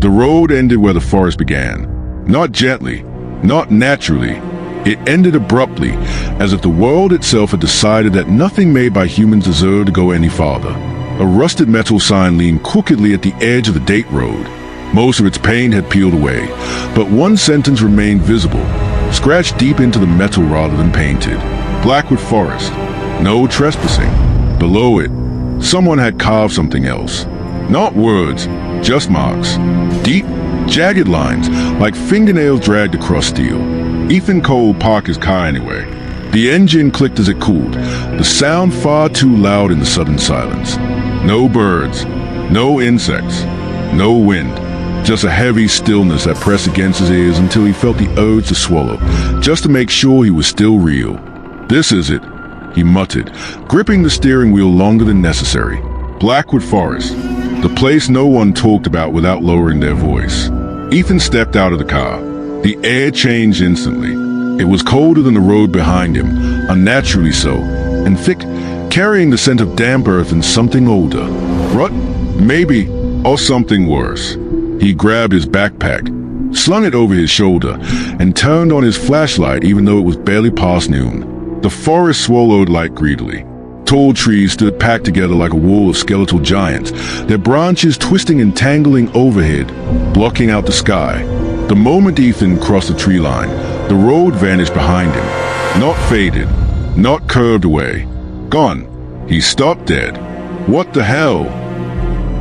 The road ended where the forest began. Not gently, not naturally. It ended abruptly, as if the world itself had decided that nothing made by humans deserved to go any farther. A rusted metal sign leaned crookedly at the edge of the date road. Most of its paint had peeled away, but one sentence remained visible, scratched deep into the metal rather than painted. Blackwood Forest. No trespassing. Below it, someone had carved something else. Not words, just marks. Deep, jagged lines, like fingernails dragged across steel. Ethan Cole parked his car anyway. The engine clicked as it cooled, the sound far too loud in the sudden silence. No birds, no insects, no wind. Just a heavy stillness that pressed against his ears until he felt the urge to swallow, just to make sure he was still real. "This is it," he muttered, gripping the steering wheel longer than necessary. Blackwood Forest, the place no one talked about without lowering their voice. Ethan stepped out of the car. The air changed instantly. It was colder than the road behind him, unnaturally so, and thick, carrying the scent of damp earth and something older. Rot? Maybe, or something worse. He grabbed his backpack, slung it over his shoulder, and turned on his flashlight even though it was barely past noon. The forest swallowed light greedily. Tall trees stood packed together like a wall of skeletal giants, their branches twisting and tangling overhead, blocking out the sky. The moment Ethan crossed the tree line, the road vanished behind him. Not faded, not curved away. Gone. He stopped dead. What the hell?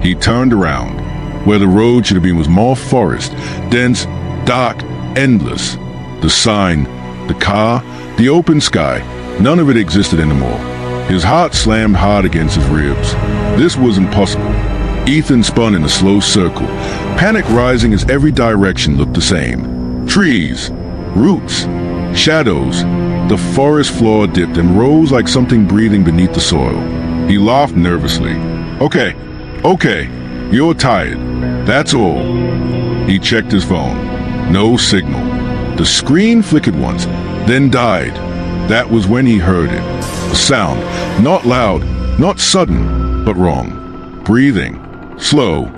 He turned around. Where the road should have been was more forest, dense, dark, endless. The sign, the car, the open sky, none of it existed anymore. His heart slammed hard against his ribs. This was impossible. Ethan spun in a slow circle, panic rising as every direction looked the same. Trees, roots, shadows. The forest floor dipped and rose like something breathing beneath the soil. He laughed nervously. Okay, you're tired. That's all. He checked his phone. No signal. The screen flickered once, then died. That was when he heard it. A sound, not loud, not sudden, but wrong. Breathing. Slow,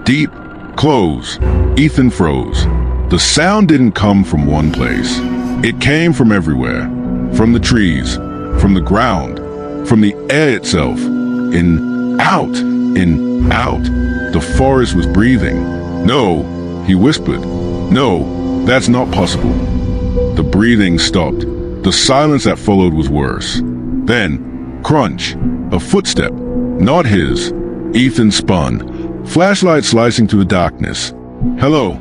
deep, close. Ethan froze. The sound didn't come from one place. It came from everywhere. From the trees, from the ground, from the air itself. In, out. The forest was breathing. No, he whispered. No, that's not possible. The breathing stopped. The silence that followed was worse. Then, crunch, a footstep. Not his. Ethan spun, flashlight slicing through the darkness. Hello.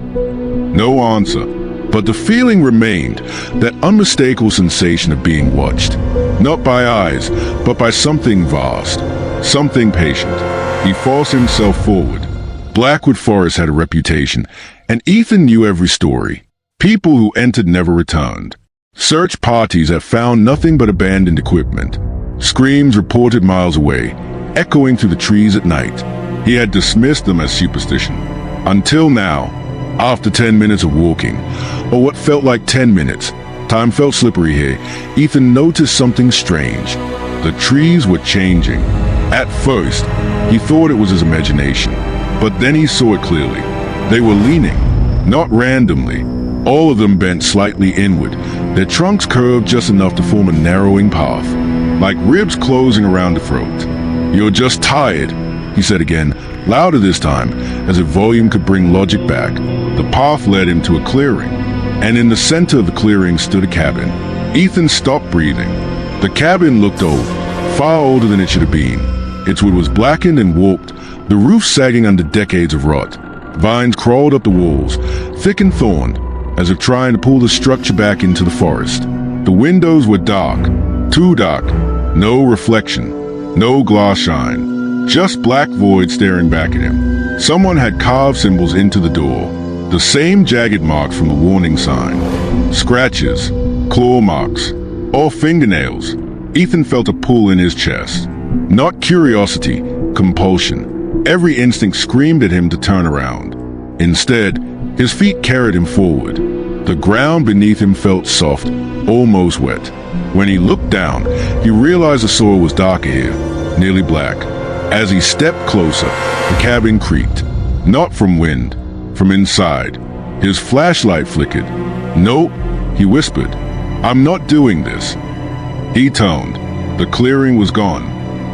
No answer. But the feeling remained, that unmistakable sensation of being watched. Not by eyes, but by something vast, something patient. He forced himself forward. Blackwood Forest had a reputation, and Ethan knew every story. People who entered never returned. Search parties that found nothing but abandoned equipment. Screams reported miles away, echoing through the trees at night. He had dismissed them as superstition. Until now, after 10 minutes of walking, or what felt like 10 minutes, time felt slippery here, Ethan noticed something strange. The trees were changing. At first, he thought it was his imagination, but then he saw it clearly. They were leaning, not randomly. All of them bent slightly inward, their trunks curved just enough to form a narrowing path, like ribs closing around the throat. "You're just tired," he said again, louder this time, as if volume could bring logic back. The path led him to a clearing, and in the center of the clearing stood a cabin. Ethan stopped breathing. The cabin looked old, far older than it should have been. Its wood was blackened and warped, the roof sagging under decades of rot. Vines crawled up the walls, thick and thorned, as if trying to pull the structure back into the forest. The windows were dark, too dark, no reflection, no glass shine, just black void staring back at him. Someone had carved symbols into the door, the same jagged marks from the warning sign. Scratches, claw marks, or fingernails. Ethan felt a pull in his chest. Not curiosity, compulsion. Every instinct screamed at him to turn around. Instead, his feet carried him forward. The ground beneath him felt soft, almost wet. When he looked down, he realized the soil was darker here, nearly black. As he stepped closer, the cabin creaked. Not from wind, from inside. His flashlight flickered. "No," he whispered. "I'm not doing this." He toned. The clearing was gone.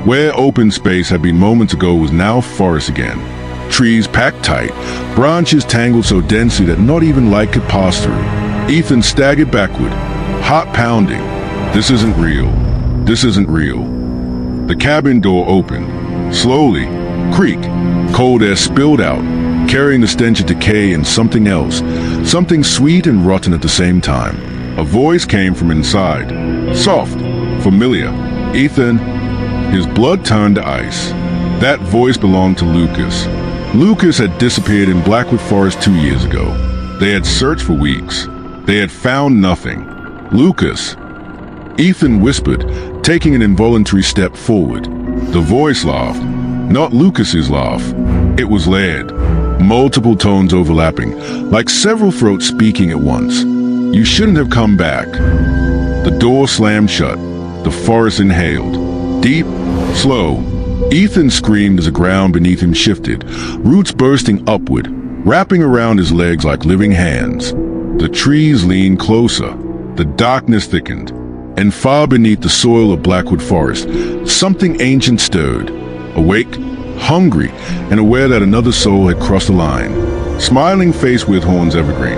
Where open space had been moments ago was now forest again. Trees packed tight, branches tangled so densely that not even light could pass through. Ethan staggered backward, heart pounding. This isn't real. This isn't real. The cabin door opened. Slowly, creak, cold air spilled out, carrying the stench of decay and something else, something sweet and rotten at the same time. A voice came from inside, soft, familiar. "Ethan." His blood turned to ice. That voice belonged to Lucas. Lucas had disappeared in Blackwood Forest 2 years ago. They had searched for weeks. They had found nothing. "Lucas." Ethan whispered, taking an involuntary step forward. The voice laughed. Not Lucas's laugh. It was layered, multiple tones overlapping, like several throats speaking at once. "You shouldn't have come back." The door slammed shut. The forest inhaled. Deep, slow. Ethan screamed as the ground beneath him shifted, roots bursting upward, wrapping around his legs like living hands. The trees leaned closer. The darkness thickened. And far beneath the soil of Blackwood Forest, something ancient stirred. Awake, hungry, and aware that another soul had crossed the line. Smiling face with horns evergreen.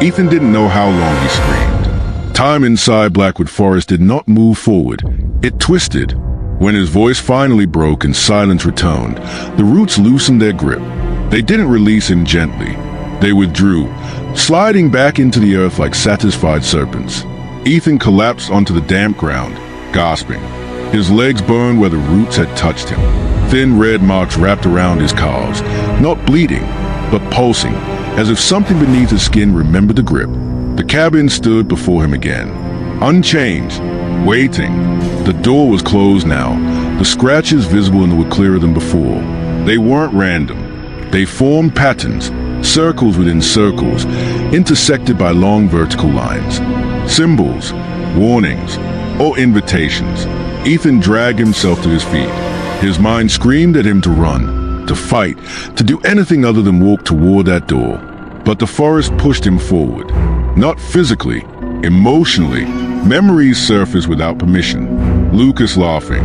Ethan didn't know how long he screamed. Time inside Blackwood Forest did not move forward. It twisted. When his voice finally broke and silence returned, the roots loosened their grip. They didn't release him gently. They withdrew, sliding back into the earth like satisfied serpents. Ethan collapsed onto the damp ground, gasping. His legs burned where the roots had touched him. Thin red marks wrapped around his calves, not bleeding, but pulsing, as if something beneath his skin remembered the grip. The cabin stood before him again, unchanged, waiting. The door was closed now, the scratches visible in the wood clearer than before. They weren't random. They formed patterns, circles within circles, intersected by long vertical lines. Symbols, warnings, or invitations. Ethan dragged himself to his feet. His mind screamed at him to run, to fight, to do anything other than walk toward that door. But the forest pushed him forward. Not physically, emotionally. Memories surfaced without permission. Lucas laughing.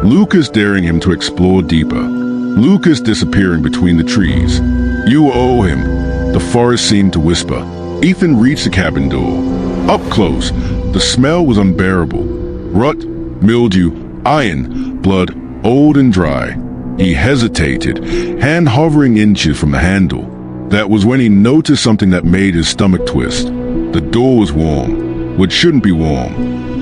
Lucas daring him to explore deeper. Lucas disappearing between the trees. "You owe him," the forest seemed to whisper. Ethan reached the cabin door. Up close, the smell was unbearable. Rut, mildew, iron, blood, old and dry. He hesitated, hand hovering inches from the handle. That was when he noticed something that made his stomach twist. The door was warm, which shouldn't be warm.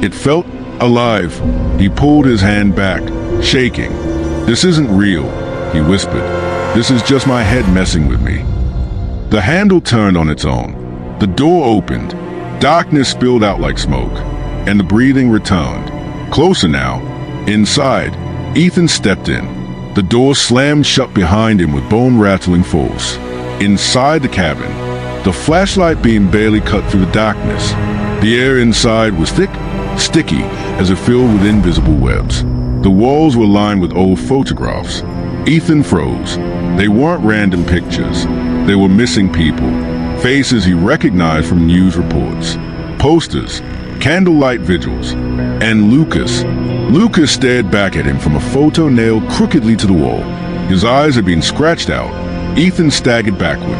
It felt alive. He pulled his hand back, shaking. "This isn't real," he whispered. "This is just my head messing with me." The handle turned on its own. The door opened. Darkness spilled out like smoke, and the breathing returned. Closer now. Inside, Ethan stepped in. The door slammed shut behind him with bone-rattling force. Inside the cabin, the flashlight beam barely cut through the darkness. The air inside was thick, sticky, as if filled with invisible webs. The walls were lined with old photographs. Ethan froze. They weren't random pictures. They were missing people. Faces he recognized from news reports, posters, candlelight vigils, and Lucas. Lucas stared back at him from a photo nailed crookedly to the wall. His eyes had been scratched out. Ethan staggered backward.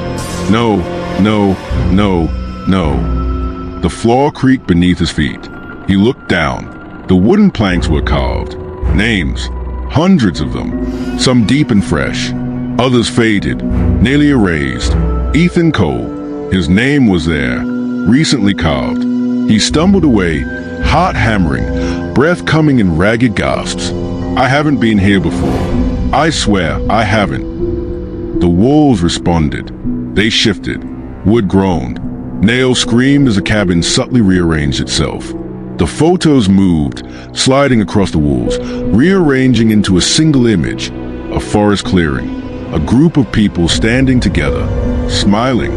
No, no, no, no. The floor creaked beneath his feet. He looked down. The wooden planks were carved. Names, hundreds of them, some deep and fresh, others faded, nearly erased. Ethan Cole. His name was there, recently carved. He stumbled away, heart hammering, breath coming in ragged gasps. "I haven't been here before. I swear, I haven't." The walls responded. They shifted. Wood groaned. Nails screamed as the cabin subtly rearranged itself. The photos moved, sliding across the walls, rearranging into a single image. A forest clearing. A group of people standing together, smiling.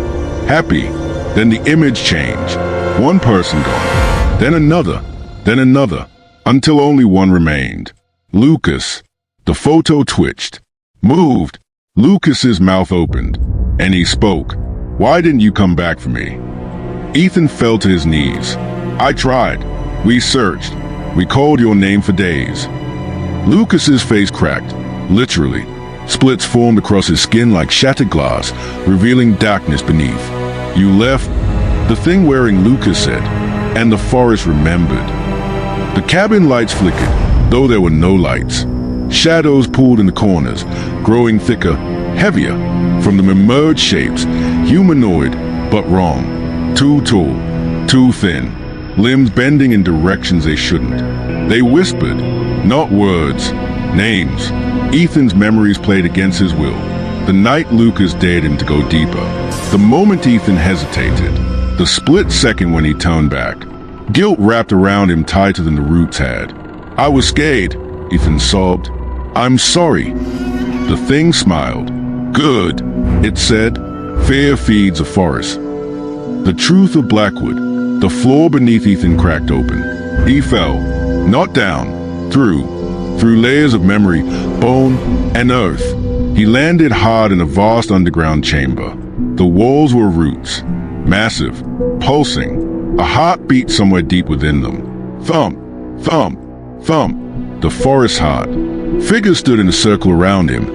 Happy. Then the image changed. One person gone. Then another. Then another. Until only one remained. Lucas. The photo twitched. Moved. Lucas's mouth opened. And he spoke. Why didn't you come back for me? Ethan fell to his knees. I tried. We searched. We called your name for days. Lucas's face cracked, literally. Splits formed across his skin like shattered glass, revealing darkness beneath. You left, the thing wearing Lucas said, and the forest remembered. The cabin lights flickered, though there were no lights. Shadows pooled in the corners, growing thicker, heavier. From them emerged shapes, humanoid, but wrong. Too tall, too thin, limbs bending in directions they shouldn't. They whispered, not words, names. Ethan's memories played against his will. The night Lucas dared him to go deeper. The moment Ethan hesitated, the split second when he turned back. Guilt wrapped around him tighter than the roots had. I was scared, Ethan sobbed. I'm sorry. The thing smiled. Good, it said. Fear feeds a forest. The truth of Blackwood. The floor beneath Ethan cracked open. He fell, not down, through layers of memory, bone, and earth. He landed hard in a vast underground chamber. The walls were roots, massive, pulsing, a heartbeat somewhere deep within them. Thump, thump, thump, the forest heart. Figures stood in a circle around him,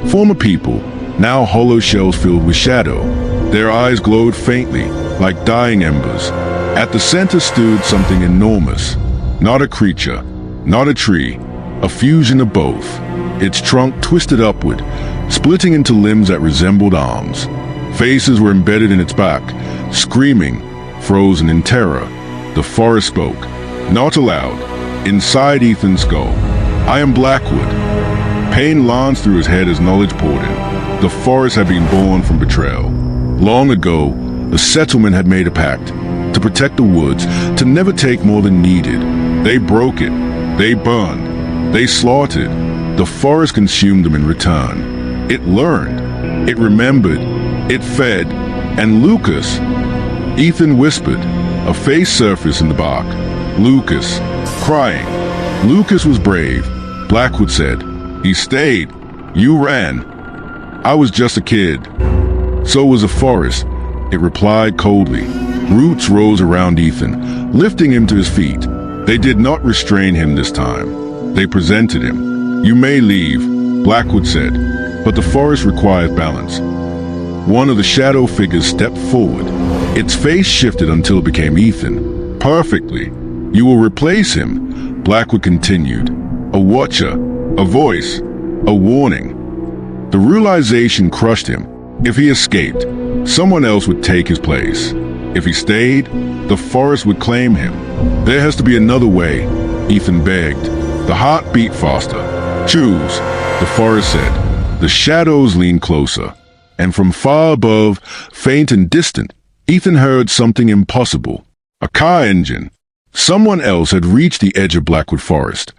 former people, now hollow shells filled with shadow. Their eyes glowed faintly, like dying embers. At the center stood something enormous. Not a creature, not a tree, a fusion of both. Its trunk twisted upward, splitting into limbs that resembled arms. Faces were embedded in its back, screaming, frozen in terror. The forest spoke, not aloud, inside Ethan's skull. I am Blackwood. Pain lanced through his head as knowledge poured in. The forest had been born from betrayal. Long ago, the settlement had made a pact to protect the woods, to never take more than needed. They broke it. They burned. They slaughtered. The forest consumed them in return. It learned. It remembered. It fed. And Lucas. Ethan whispered. A face surfaced in the bark. Lucas. Crying. Lucas was brave. Blackwood said. He stayed. You ran. I was just a kid. So was the forest. It replied coldly. Roots rose around Ethan, lifting him to his feet. They did not restrain him this time. They presented him. You may leave, Blackwood said, but the forest requires balance. One of the shadow figures stepped forward. Its face shifted until it became Ethan. Perfectly. You will replace him, Blackwood continued. A watcher, a voice, a warning. The realization crushed him. If he escaped, someone else would take his place. If he stayed, the forest would claim him. There has to be another way, Ethan begged. The heart beat faster. Choose, the forest said. The shadows leaned closer, and from far above, faint and distant, Ethan heard something impossible. A car engine. Someone else had reached the edge of Blackwood Forest.